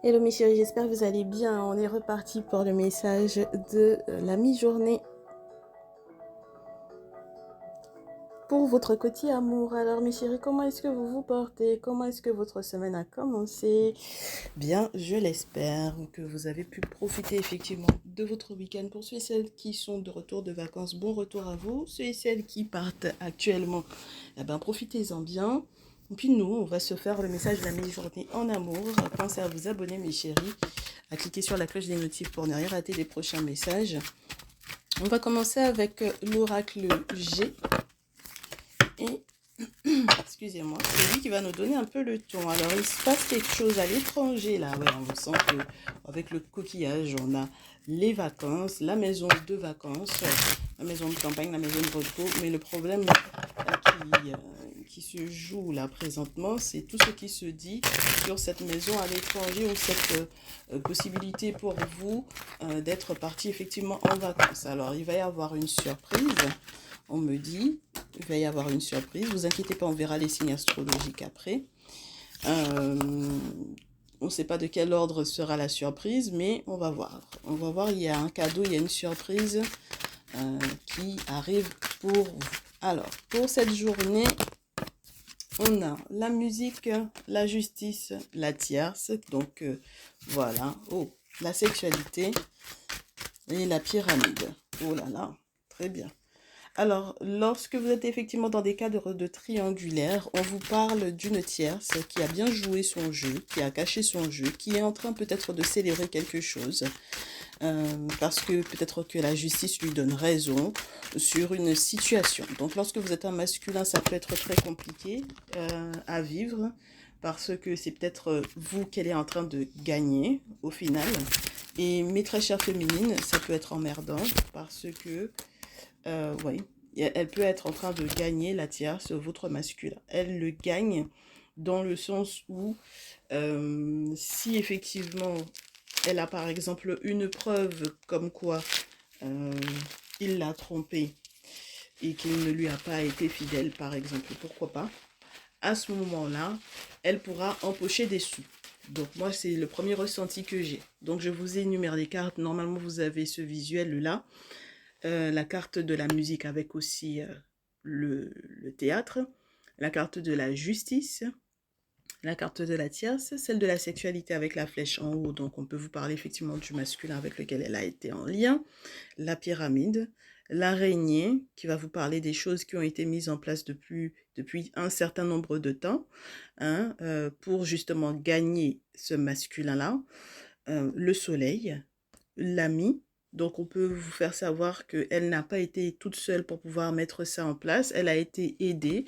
Hello mes chéris, j'espère que vous allez bien. On est reparti pour le message de la mi-journée pour votre côté amour. Alors mes chéris, comment est-ce que vous vous portez? Comment est-ce que votre semaine a commencé? Bien, je l'espère que vous avez pu profiter effectivement de votre week-end. Pour ceux et celles qui sont de retour de vacances, bon retour à vous. Ceux et celles qui partent actuellement, eh ben, profitez-en bien. Et puis nous, on va se faire le message de la mi-journée en amour. Pensez à vous abonner mes chéris, à cliquer sur la cloche des notifs pour ne rien rater des prochains messages. On va commencer avec l'oracle G. Et, excusez-moi, c'est lui qui va nous donner un peu le ton. Alors, il se passe quelque chose à l'étranger, là. Ouais, on sent qu'avec le coquillage, on a les vacances, la maison de vacances, la maison de campagne, la maison de repos. Mais le problème qui se joue là présentement, c'est tout ce qui se dit sur cette maison à l'étranger ou cette possibilité pour vous d'être parti effectivement en vacances. Alors, il va y avoir une surprise, on me dit, il va y avoir une surprise. Vous inquiétez pas, on verra les signes astrologiques après. On ne sait pas de quel ordre sera la surprise, mais on va voir. On va voir, il y a un cadeau, il y a une surprise qui arrive pour vous. Alors, pour cette journée, on a la musique, la justice, la tierce. Donc, voilà. Oh, la sexualité et la pyramide. Oh là là, très bien. Alors, lorsque vous êtes effectivement dans des cadres de triangulaire, on vous parle d'une tierce qui a bien joué son jeu, qui a caché son jeu, qui est en train peut-être de célébrer quelque chose, parce que peut-être que la justice lui donne raison sur une situation. Donc, lorsque vous êtes un masculin, ça peut être très compliqué à vivre, parce que c'est peut-être vous qu'elle est en train de gagner au final. Et mes très chères féminines, ça peut être emmerdant, parce que oui, elle peut être en train de gagner la tierce, votre masculin. Elle le gagne dans le sens où si effectivement elle a par exemple une preuve comme quoi euh, il l'a trompée et qu'il ne lui a pas été fidèle par exemple, pourquoi pas, à ce moment-là, elle pourra empocher des sous. Donc moi, c'est le premier ressenti que j'ai. Donc je vous énumère les cartes. Normalement, vous avez ce visuel-là. La carte de la musique avec aussi le théâtre, la carte de la justice, la carte de la tierce, celle de la sexualité avec la flèche en haut, donc on peut vous parler effectivement du masculin avec lequel elle a été en lien, la pyramide, l'araignée qui va vous parler des choses qui ont été mises en place depuis un certain nombre de temps hein, pour justement gagner ce masculin-là, le soleil, l'ami. Donc, on peut vous faire savoir qu'elle n'a pas été toute seule pour pouvoir mettre ça en place. Elle a été aidée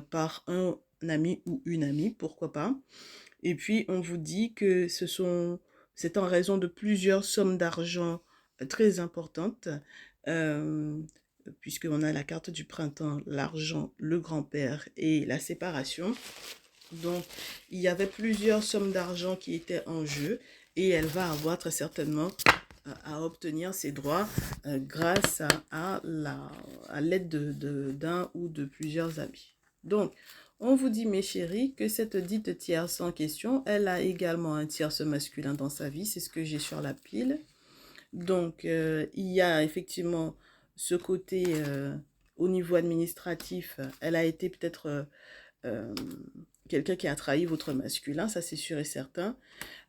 par un ami ou une amie, pourquoi pas. Et puis, on vous dit que c'est en raison de plusieurs sommes d'argent très importantes, euh, puisqu'on a la carte du printemps, l'argent, le grand-père et la séparation. Donc, il y avait plusieurs sommes d'argent qui étaient en jeu et elle va avoir très certainement à obtenir ses droits grâce à l'aide d'un ou de plusieurs amis. Donc, on vous dit, mes chéris, que cette dite tierce en question, elle a également un tierce masculin dans sa vie, c'est ce que j'ai sur la pile. Donc, il y a effectivement ce côté au niveau administratif, elle a été peut-être euh, quelqu'un qui a trahi votre masculin, ça c'est sûr et certain.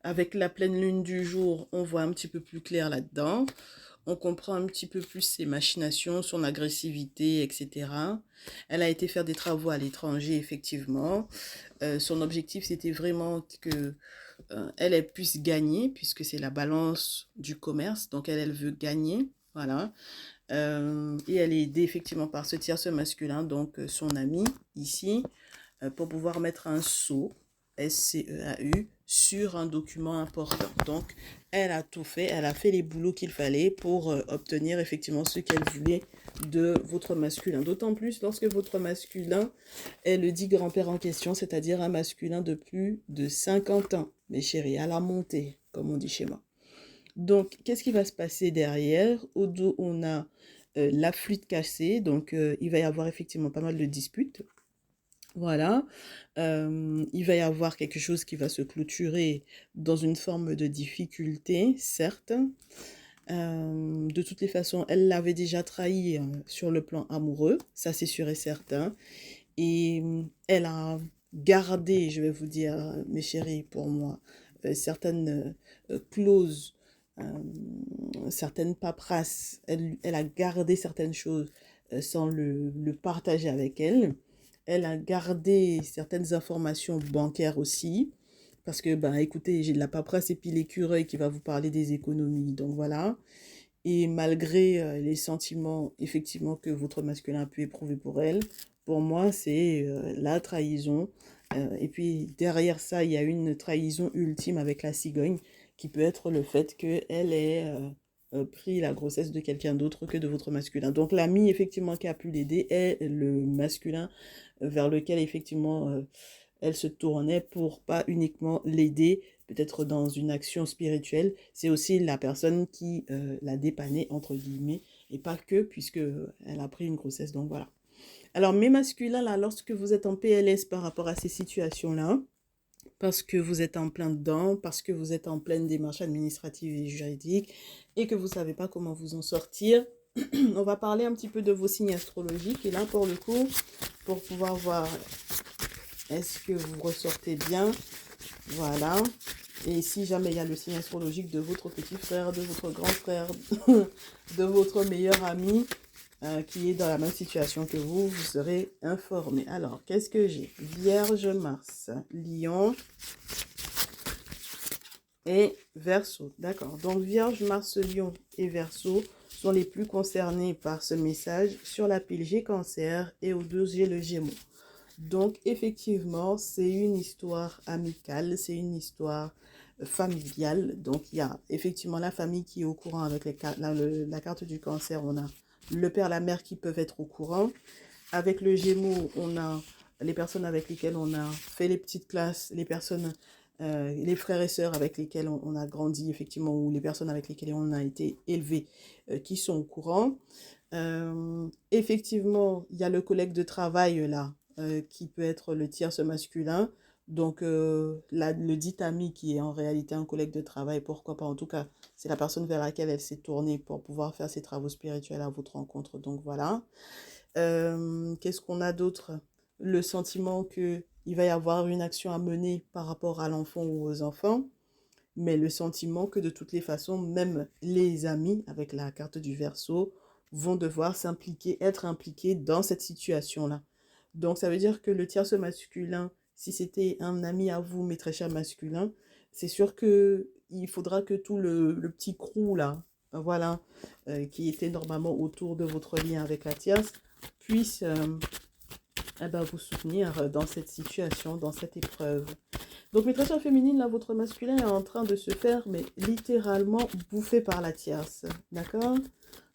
Avec la pleine lune du jour, on voit un petit peu plus clair là-dedans. On comprend un petit peu plus ses machinations, son agressivité, etc. Elle a été faire des travaux à l'étranger, effectivement. Son objectif, c'était vraiment que elle puisse gagner, puisque c'est la balance du commerce. Donc, elle veut gagner. Voilà. Et elle est aidée effectivement par ce tierce masculin, donc son ami ici, pour pouvoir mettre un sceau, SCEAU, sur un document important. Donc, elle a tout fait, elle a fait les boulots qu'il fallait pour obtenir effectivement ce qu'elle voulait de votre masculin. D'autant plus lorsque votre masculin est le dit grand-père en question, c'est-à-dire un masculin de plus de 50 ans, mes chéris, à la montée, comme on dit chez moi. Donc, qu'est-ce qui va se passer derrière? Au dos, on a la flûte cassée, donc il va y avoir effectivement pas mal de disputes. Voilà. Il va y avoir quelque chose qui va se clôturer dans une forme de difficulté, certes. De toutes les façons, elle l'avait déjà trahi sur le plan amoureux, ça c'est sûr et certain. Et elle a gardé, je vais vous dire, mes chéris, pour moi, certaines clauses, certaines paperasses. Elle a gardé certaines choses sans le partager avec elle. Elle a gardé certaines informations bancaires aussi. Parce que, ben, écoutez, j'ai de la paperasse et puis l'écureuil qui va vous parler des économies. Donc voilà. Et malgré les sentiments, effectivement, que votre masculin a pu éprouver pour elle, pour moi, c'est la trahison. Et puis derrière ça, il y a une trahison ultime avec la cigogne, qui peut être le fait qu'elle ait pris la grossesse de quelqu'un d'autre que de votre masculin. Donc l'ami, effectivement, qui a pu l'aider est le masculin vers lequel, effectivement, elle se tournait pour pas uniquement l'aider, peut-être dans une action spirituelle, c'est aussi la personne qui l'a dépanné, entre guillemets, et pas que, puisque elle a pris une grossesse, donc voilà. Alors, mes masculins, là, lorsque vous êtes en PLS par rapport à ces situations-là, parce que vous êtes en plein dedans, parce que vous êtes en pleine démarche administrative et juridique, et que vous ne savez pas comment vous en sortir, on va parler un petit peu de vos signes astrologiques, et là, pour le coup, pour pouvoir voir est-ce que vous ressortez bien, voilà. Et si jamais il y a le signe astrologique de votre petit frère, de votre grand frère, de votre meilleur ami qui est dans la même situation que vous serez informé. Alors, qu'est-ce que j'ai? Vierge, Mars, Lion et Verseau. D'accord. Donc, Vierge, Mars, Lion et Verseau sont les plus concernés par ce message. Sur la pile, j'ai Cancer et au 2, j'ai le Gémeaux. Donc, effectivement, c'est une histoire amicale, c'est une histoire familiale. Donc, il y a effectivement la famille qui est au courant avec la carte du Cancer. On a le père, la mère qui peuvent être au courant. Avec le Gémeaux, on a les personnes avec lesquelles on a fait les petites classes, les personnes, les frères et sœurs avec lesquels on a grandi, effectivement, ou les personnes avec lesquelles on a été élevés qui sont au courant. Effectivement, il y a le collègue de travail là, qui peut être le tierce masculin. Donc, le dit ami qui est en réalité un collègue de travail, pourquoi pas, en tout cas, c'est la personne vers laquelle elle s'est tournée pour pouvoir faire ses travaux spirituels à votre rencontre. Donc, voilà. Qu'est-ce qu'on a d'autre? Le sentiment qu'il va y avoir une action à mener par rapport à l'enfant ou aux enfants, mais le sentiment que de toutes les façons, même les amis, avec la carte du Verseau, vont devoir s'impliquer, être impliqués dans cette situation-là. Donc, ça veut dire que le tierce masculin, si c'était un ami à vous, mes très chers masculins, c'est sûr que il faudra que tout le petit crew, là, voilà, qui était normalement autour de votre lien avec la tierce, puisse eh ben, vous soutenir dans cette situation, dans cette épreuve. Donc, mes très chères féminines, là, votre masculin est en train de se faire, mais littéralement bouffé par la tierce. D'accord?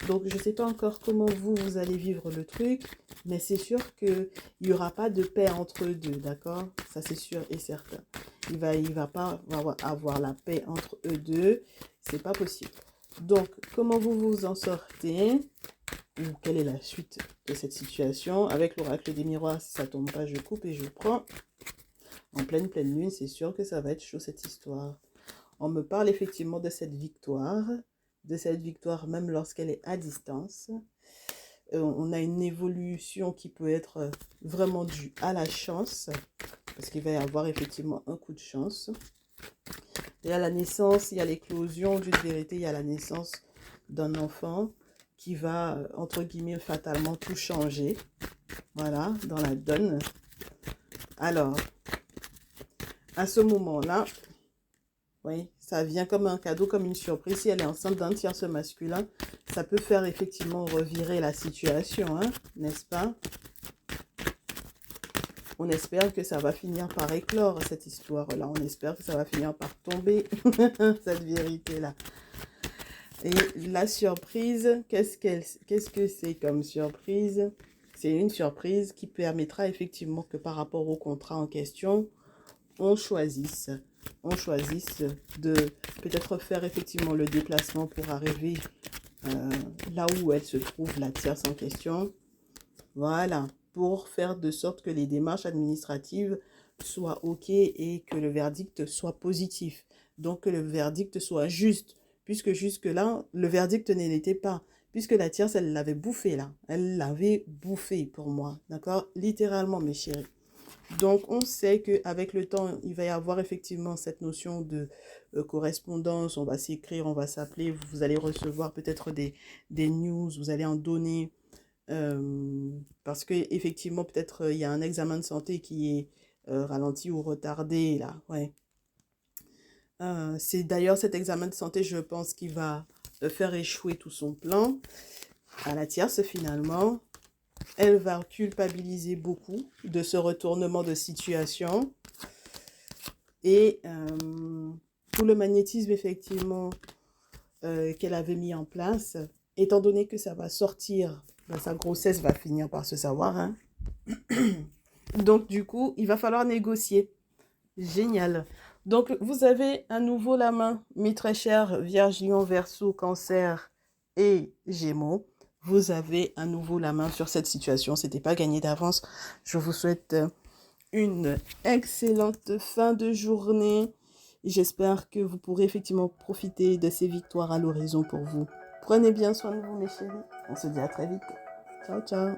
Donc, je ne sais pas encore comment vous allez vivre le truc, mais c'est sûr qu'il n'y aura pas de paix entre eux deux. D'accord? Ça, c'est sûr et certain. Il va pas avoir la paix entre eux deux. C'est pas possible. Donc, comment vous vous en sortez? Ou quelle est la suite de cette situation? Avec l'oracle des miroirs, si ça tombe pas, je coupe et je prends. En pleine lune, c'est sûr que ça va être chaud cette histoire. On me parle effectivement de cette victoire même lorsqu'elle est à distance. On a une évolution qui peut être vraiment due à la chance, parce qu'il va y avoir effectivement un coup de chance. Il y a la naissance, il y a l'éclosion d'une vérité, il y a la naissance d'un enfant qui va, entre guillemets, fatalement tout changer. Voilà, dans la donne. Alors, à ce moment-là, oui, ça vient comme un cadeau, comme une surprise. Si elle est enceinte d'un tierce masculin, ça peut faire effectivement revirer la situation, hein, n'est-ce pas? On espère que ça va finir par éclore, cette histoire-là. On espère que ça va finir par tomber, cette vérité-là. Et la surprise, qu'est-ce que c'est comme surprise? C'est une surprise qui permettra effectivement que par rapport au contrat en question, on choisisse de peut-être faire effectivement le déplacement pour arriver là où elle se trouve, la tierce en question. Voilà. pour faire de sorte que les démarches administratives soient OK et que le verdict soit positif. Donc, que le verdict soit juste, puisque jusque-là, le verdict ne l'était pas, puisque la tierce, elle l'avait bouffé là. Elle l'avait bouffé pour moi, d'accord? Littéralement, mes chéris. Donc, on sait qu'avec le temps, il va y avoir effectivement cette notion de correspondance. On va s'écrire, on va s'appeler. Vous allez recevoir peut-être des news, vous allez en donner. Parce qu'effectivement, peut-être il y a un examen de santé qui est ralenti ou retardé, là. Ouais. C'est d'ailleurs cet examen de santé, je pense, qui va faire échouer tout son plan. À la tierce, finalement, elle va culpabiliser beaucoup de ce retournement de situation. Et pour le magnétisme, effectivement, qu'elle avait mis en place, étant donné que ça va sortir, ben, sa grossesse va finir par se savoir. Hein. Donc, du coup, il va falloir négocier. Génial. Donc, vous avez à nouveau la main, mes très chers Vierge, Lion, Verseau, Cancer et Gémeaux. Vous avez à nouveau la main sur cette situation. Ce n'était pas gagné d'avance. Je vous souhaite une excellente fin de journée. J'espère que vous pourrez effectivement profiter de ces victoires à l'horizon pour vous. Prenez bien soin de vous, mes chéris. On se dit à très vite. Ciao, ciao.